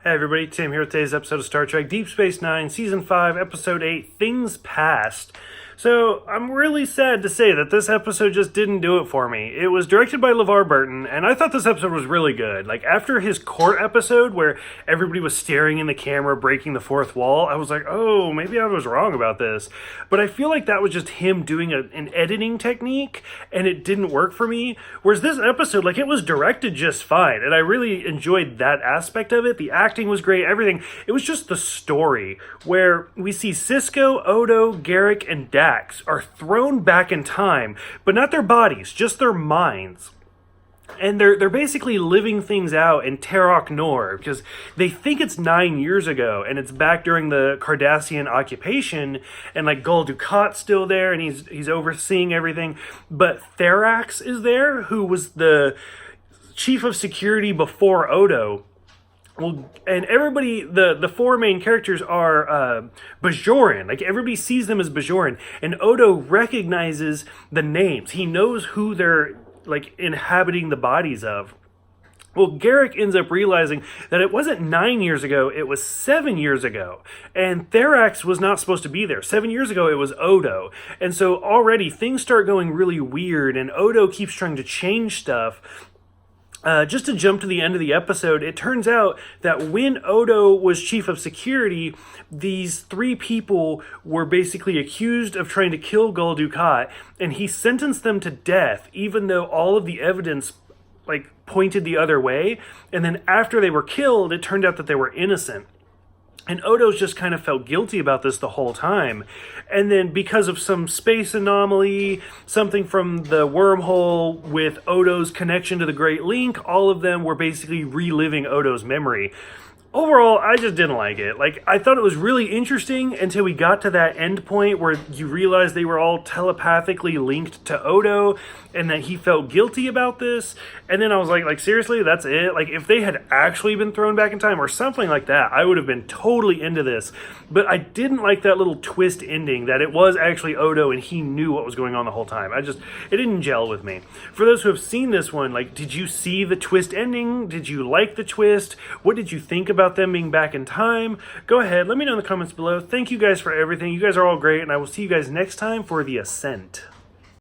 Hey everybody, Tim here with today's episode of Star Trek Deep Space Nine, Season 5, Episode 8, Things Past. So, I'm really sad to say that this episode just didn't do it for me. It was directed by LeVar Burton, and I thought this episode was really good. Like, after his court episode, where everybody was staring in the camera, breaking the fourth wall, I was like, oh, maybe I was wrong about this. But I feel like that was just him doing an editing technique, and it didn't work for me. Whereas this episode, like, it was directed just fine, and I really enjoyed that aspect of it. The acting was great, everything. It was just the story, where we see Sisko, Odo, Garak, and Dax are thrown back in time, but not their bodies, just their minds. And they're basically living things out in Terok Nor, because they think it's 9 years ago, and it's back during the Cardassian occupation, and like Gul Dukat's still there, and he's overseeing everything. But Therax is there, who was the chief of security before Odo. Well, and everybody, the four main characters are Bajoran. Like, everybody sees them as Bajoran. And Odo recognizes the names. He knows who they're, like, inhabiting the bodies of. Well, Garak ends up realizing that it wasn't 9 years ago, it was 7 years ago. And Therax was not supposed to be there. 7 years ago, it was Odo. And so already things start going really weird, and Odo keeps trying to change stuff. Just to jump to the end of the episode, it turns out that when Odo was chief of security, these three people were basically accused of trying to kill Gul Dukat, and he sentenced them to death, even though all of the evidence pointed the other way. And then after they were killed, it turned out that they were innocent. And Odo's just kind of felt guilty about this the whole time. And then because of some space anomaly, something from the wormhole with Odo's connection to the Great Link, all of them were basically reliving Odo's memory. Overall, I just didn't like it. Like, I thought it was really interesting until we got to that end point where you realize they were all telepathically linked to Odo and that he felt guilty about this. And then I was like, seriously, that's it? Like, if they had actually been thrown back in time or something like that, I would have been totally into this. But I didn't like that little twist ending that it was actually Odo and he knew what was going on the whole time. It didn't gel with me. For those who have seen this one, like, did you see the twist ending? Did you like the twist? What did you think about them being back in time? Go ahead, let me know in the comments below. Thank you guys for everything. You guys are all great, and I will see you guys next time for The Ascent.